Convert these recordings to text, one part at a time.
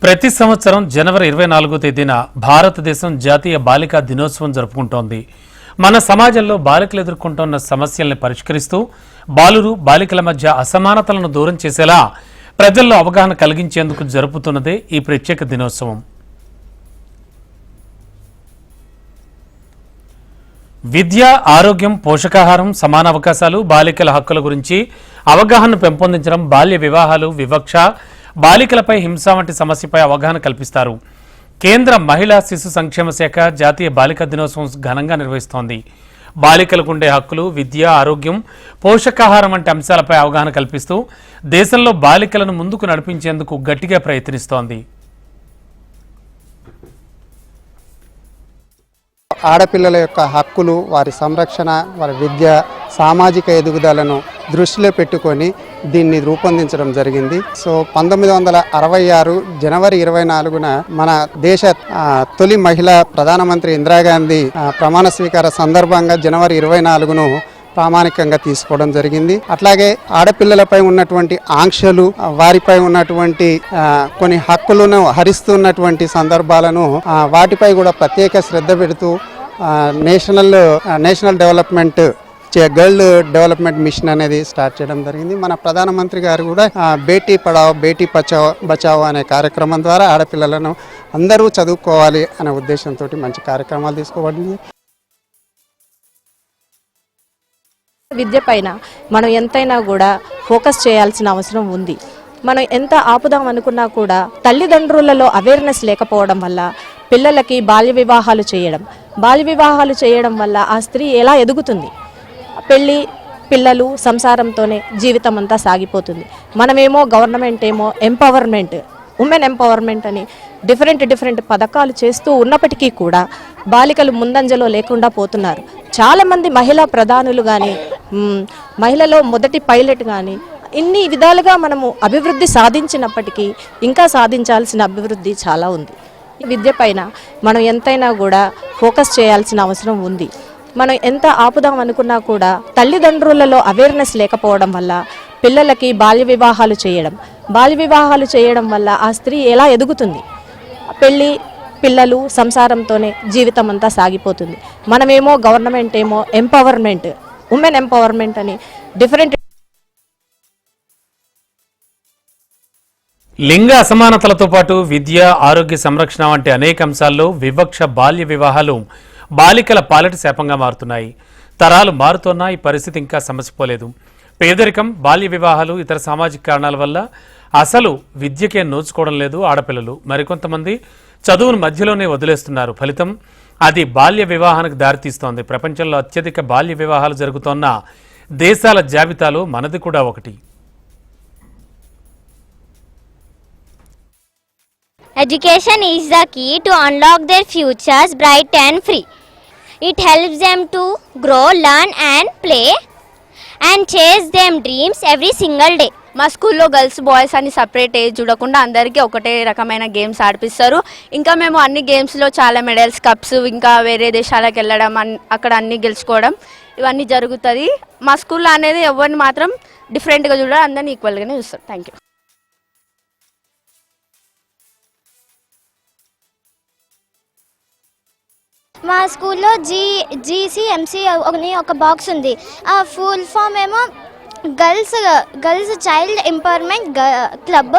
ప్రతి సంవత్సరం జనవరి 24వ తేదీన భారతదేశం జాతీయ బాలికా దినోత్సవం జరుపుకుంటోంది. మన సమాజంలో బాలికలు ఎదుర్కొంటున్న సమస్యల్ని పరిష్కరిస్తూ బాలికల మధ్య అసమానతలను దూరం చేసేలా ప్రజల్లో అవగాహన కలిగించేందుకు జరుపుతున్నదే ఈ ప్రత్యేక దినోత్సవం. విద్య, ఆరోగ్యం, పోషకాహారం, సమాన అవకాశాలు, బాలికల హక్కుల గురించి అవగాహన పెంపొందించడం, బాల్య వివాహాలు, వివక్ష, బాలికలపై హింస వంటి సమస్యపై అవగాహన కల్పిస్తారు. కేంద్ర మహిళా శిశు సంక్షేమ శాఖ జాతీయ బాలికా దినోత్సవం ఘనంగా నిర్వహిస్తోంది. బాలికలకు ఉండే హక్కులు, విద్య, ఆరోగ్యం, పోషకాహారం వంటి అంశాలపై అవగాహన కల్పిస్తూ దేశంలో బాలికలను ముందుకు నడిపించేందుకు గట్టిగా ప్రయత్నిస్తోంది. ఆడపిల్లల యొక్క హక్కులు, వారి సంరక్షణ, వారి విద్య, సామాజిక ఎదుగుదలను దృష్టిలో పెట్టుకొని దీన్ని రూపొందించడం జరిగింది. సో 1966 జనవరి 24న మన దేశ తొలి మహిళా ప్రధానమంత్రి ఇందిరాగాంధీ ప్రమాణ స్వీకార సందర్భంగా జనవరి 24ను ప్రామాణికంగా తీసుకోవడం జరిగింది. అట్లాగే ఆడపిల్లలపై ఉన్నటువంటి ఆంక్షలు, వారిపై ఉన్నటువంటి కొన్ని హక్కులను హరిస్తున్నటువంటి సందర్భాలను వాటిపై కూడా ప్రత్యేక శ్రద్ధ పెడుతూ national development girl development mission అనేది స్టార్ట్ చేయడం జరిగింది. మన ప్రధానమంత్రి గారు కూడా బేటీ పడావో బేటీ బచావో అనే కార్యక్రమం ద్వారా ఆడపిల్లలను అందరూ చదువుకోవాలి అనే ఉద్దేశంతో మంచి కార్యక్రమాలు తీసుకోబడింది. విద్య పైన మనం ఎంతైనా కూడా ఫోకస్ చేయాల్సిన అవసరం ఉంది. మనం ఎంత ఆపుదాం అనుకున్నా కూడా తల్లిదండ్రులలో అవేర్నెస్ లేకపోవడం వల్ల పిల్లలకి బాల్య వివాహాలు చేయడం వల్ల ఆ స్త్రీ ఎలా ఎదుగుతుంది? పెళ్ళి, పిల్లలు, సంసారంతోనే జీవితం అంతా సాగిపోతుంది. మనమేమో గవర్నమెంట్ ఏమో ఉమెన్ ఎంపవర్మెంట్ అని డిఫరెంట్ పథకాలు చేస్తూ ఉన్నప్పటికీ కూడా బాలికలు ముందంజలో లేకుండా పోతున్నారు. చాలామంది మహిళా ప్రధానులు కానీ, మహిళలో మొదటి పైలట్ కానీ ఇన్ని విధాలుగా మనము అభివృద్ధి సాధించినప్పటికీ ఇంకా సాధించాల్సిన అభివృద్ధి చాలా ఉంది. విద్య పైన మనం ఎంతైనా కూడా ఫోకస్ చేయాల్సిన అవసరం ఉంది. మనం ఎంత ఆపుదాం అనుకున్నా కూడా తల్లిదండ్రులలో అవేర్నెస్ లేకపోవడం వల్ల పిల్లలకి బాల్య వివాహాలు చేయడం వల్ల ఆ స్త్రీ ఎలా ఎదుగుతుంది? పెళ్ళి, పిల్లలు, సంసారంతోనే జీవితం అంతా సాగిపోతుంది. మనమేమో గవర్నమెంట్ ఏమో ఉమెన్ ఎంపవర్మెంట్ అని డిఫరెంట్ లింగ అసమానతలతో పాటు విద్య, ఆరోగ్య సంరక్షణ వంటి అనేక అంశాల్లో వివక్ష, బాల్య వివాహాలు బాలికల పాలిట శాపంగా మారుతున్నాయి. తరాలు మారుతున్నా ఈ పరిస్థితి ఇంకా సమసిపోలేదు. పేదరికం, బాల్య వివాహాలు, ఇతర సామాజిక కారణాల వల్ల అసలు విద్యకే నోచుకోవడం లేదు ఆడపిల్లలు. మరికొంతమంది చదువును మధ్యలోనే వదిలేస్తున్నారు. ఫలితం అది బాల్య వివాహానికి దారితీస్తోంది. ప్రపంచంలో అత్యధిక బాల్య వివాహాలు జరుగుతోన్న దేశాల జాబితాలో మనది కూడా ఒకటి. Education is the key to unlock their futures bright and free. It helps them to grow, learn and play and chase them dreams every single day. మా స్కూల్లో గర్ల్స్, బాయ్స్ అని సపరేట్ ఏజ్ చూడకుండా అందరికీ ఒకటే రకమైన గేమ్స్ ఆడిపిస్తారు. ఇంకా మేము అన్ని గేమ్స్లో చాలా మెడల్స్, కప్స్, ఇంకా వేరే దేశాలకు వెళ్ళడం, అక్కడ అన్ని గెలుచుకోవడం ఇవన్నీ జరుగుతుంది. మా స్కూల్లో అనేది ఎవరిని మాత్రం డిఫరెంట్గా చూడడం, అందరినీ ఈక్వల్గానే చూస్తారు. Thank you. మా స్కూల్లో GCMC అని ఒక బాక్స్ ఉంది. ఆ ఫుల్ ఫామ్ ఏమో గర్ల్స్ చైల్డ్ ఎంపవర్మెంట్ క్లబ్.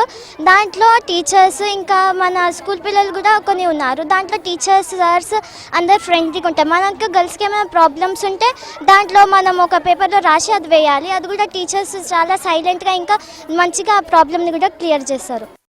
దాంట్లో టీచర్స్ ఇంకా మన స్కూల్ పిల్లలు కూడా కొన్ని ఉన్నారు. దాంట్లో టీచర్స్, సార్స్ అందరు ఫ్రెండ్లీగా ఉంటారు. మనకు గర్ల్స్కి ఏమైనా ప్రాబ్లమ్స్ ఉంటే దాంట్లో మనం ఒక పేపర్లో రాసి అది వేయాలి. అది కూడా టీచర్స్ చాలా సైలెంట్గా ఇంకా మంచిగా ఆ ప్రాబ్లమ్ని కూడా క్లియర్ చేస్తారు.